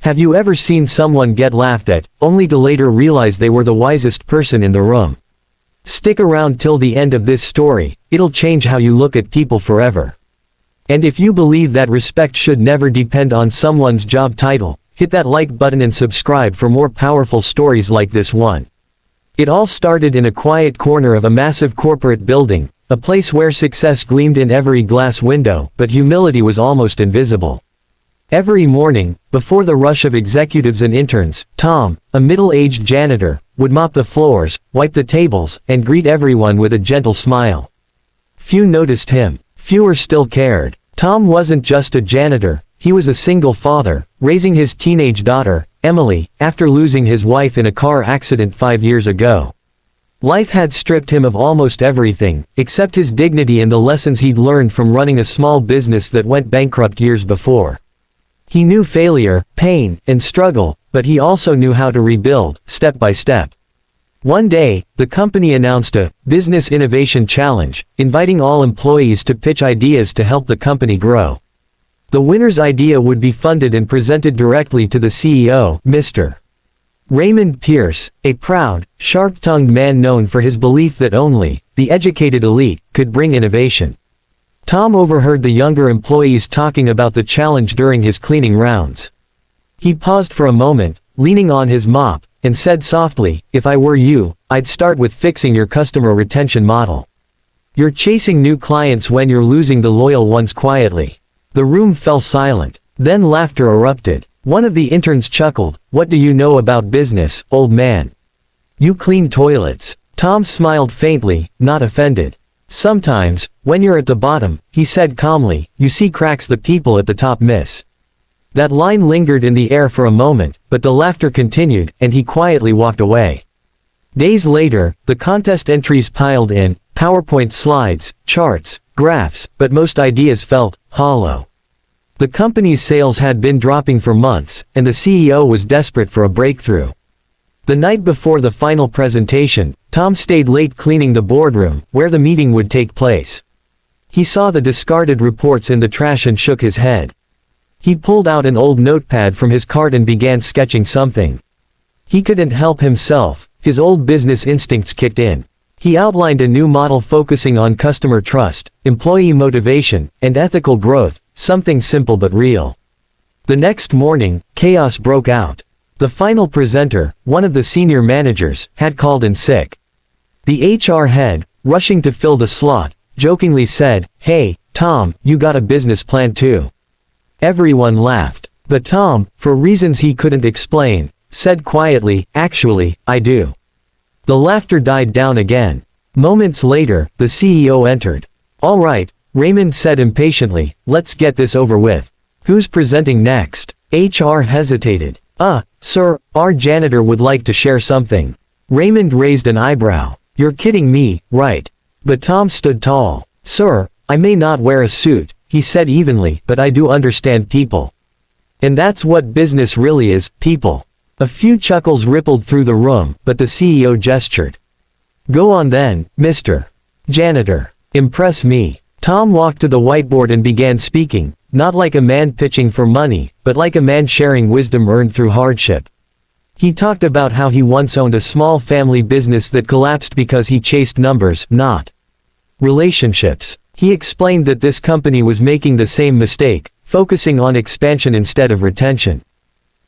Have you ever seen someone get laughed at, only to later realize they were the wisest person in the room? Stick around till the end of this story, it'll change how you look at people forever. And if you believe that respect should never depend on someone's job title, hit that like button and subscribe for more powerful stories like this one. It all started in a quiet corner of a massive corporate building, a place where success gleamed in every glass window, but humility was almost invisible. Every morning, before the rush of executives and interns, Tom, a middle-aged janitor, would mop the floors, wipe the tables, and greet everyone with a gentle smile. Few noticed him. Fewer still cared. Tom wasn't just a janitor, he was a single father, raising his teenage daughter, Emily, after losing his wife in a car accident 5 years ago. Life had stripped him of almost everything, except his dignity and the lessons he'd learned from running a small business that went bankrupt years before. He knew failure, pain, and struggle, but he also knew how to rebuild, step by step. One day, the company announced a business innovation challenge, inviting all employees to pitch ideas to help the company grow. The winner's idea would be funded and presented directly to the CEO, Mr. Raymond Pierce, a proud, sharp-tongued man known for his belief that only the educated elite could bring innovation. Tom overheard the younger employees talking about the challenge during his cleaning rounds. He paused for a moment, leaning on his mop, and said softly, "If I were you, I'd start with fixing your customer retention model. You're chasing new clients when you're losing the loyal ones quietly." The room fell silent. Then laughter erupted. One of the interns chuckled, "What do you know about business, old man? You clean toilets." Tom smiled faintly, not offended. "Sometimes, when you're at the bottom," he said calmly, "you see cracks the people at the top miss." That line lingered in the air for a moment, but the laughter continued, and he quietly walked away. Days later, the contest entries piled in, PowerPoint slides, charts, graphs, but most ideas felt hollow. The company's sales had been dropping for months, and the CEO was desperate for a breakthrough. The night before the final presentation, Tom stayed late cleaning the boardroom, where the meeting would take place. He saw the discarded reports in the trash and shook his head. He pulled out an old notepad from his cart and began sketching something. He couldn't help himself, his old business instincts kicked in. He outlined a new model focusing on customer trust, employee motivation, and ethical growth, something simple but real. The next morning, chaos broke out. The final presenter, one of the senior managers, had called in sick. The HR head, rushing to fill the slot, jokingly said, "Hey, Tom, you got a business plan too?" Everyone laughed. But Tom, for reasons he couldn't explain, said quietly, "Actually, I do." The laughter died down again. Moments later, the CEO entered. "All right," Raymond said impatiently, "let's get this over with. Who's presenting next?" HR hesitated. Sir, our janitor would like to share something." Raymond raised an eyebrow. "You're kidding me, right?" But Tom stood tall. "Sir, I may not wear a suit," he said evenly, "but I do understand people. And that's what business really is, people." A few chuckles rippled through the room, but the CEO gestured. "Go on then, Mr. Janitor. Impress me." Tom walked to the whiteboard and began speaking, not like a man pitching for money, but like a man sharing wisdom earned through hardship. He talked about how he once owned a small family business that collapsed because he chased numbers, not relationships. He explained that this company was making the same mistake, focusing on expansion instead of retention.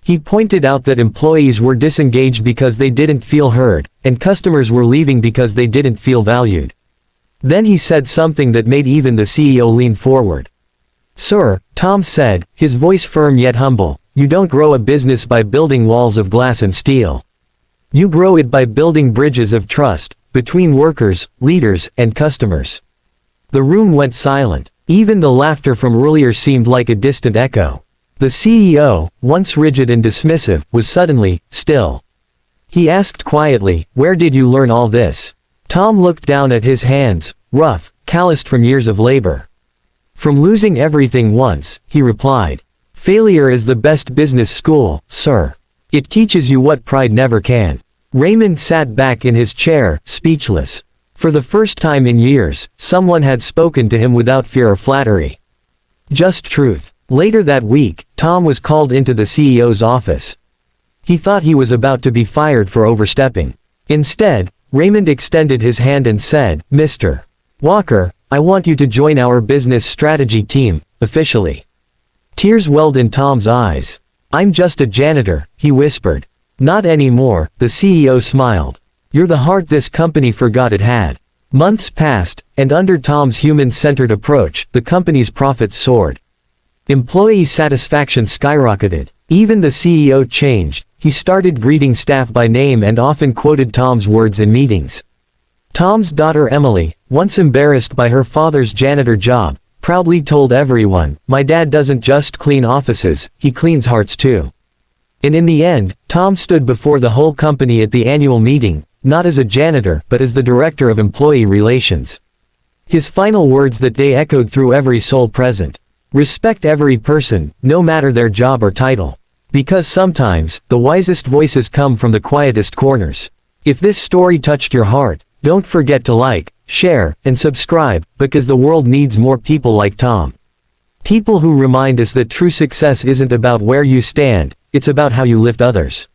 He pointed out that employees were disengaged because they didn't feel heard, and customers were leaving because they didn't feel valued. Then he said something that made even the CEO lean forward. "Sir," Tom said, his voice firm yet humble, "you don't grow a business by building walls of glass and steel. You grow it by building bridges of trust, between workers, leaders, and customers." The room went silent. Even the laughter from earlier seemed like a distant echo. The CEO, once rigid and dismissive, was suddenly still. He asked quietly, "Where did you learn all this?" Tom looked down at his hands, rough, calloused from years of labor. "From losing everything once," he replied. "Failure is the best business school, sir. It teaches you what pride never can." Raymond sat back in his chair, speechless. For the first time in years, someone had spoken to him without fear or flattery. Just truth. Later that week, Tom was called into the CEO's office. He thought he was about to be fired for overstepping. Instead, Raymond extended his hand and said, "Mr. Walker, I want you to join our business strategy team, officially." Tears welled in Tom's eyes. "I'm just a janitor," he whispered. "Not anymore," the CEO smiled. "You're the heart this company forgot it had." Months passed, and under Tom's human-centered approach, the company's profits soared. Employee satisfaction skyrocketed. Even the CEO changed. He started greeting staff by name and often quoted Tom's words in meetings. Tom's daughter Emily, once embarrassed by her father's janitor job, proudly told everyone, "My dad doesn't just clean offices, he cleans hearts too." And in the end, Tom stood before the whole company at the annual meeting, not as a janitor but as the director of employee relations. His final words that day echoed through every soul present. Respect every person, no matter their job or title. Because sometimes, the wisest voices come from the quietest corners. If this story touched your heart, don't forget to like, share, and subscribe, because the world needs more people like Tom. People who remind us that true success isn't about where you stand, it's about how you lift others.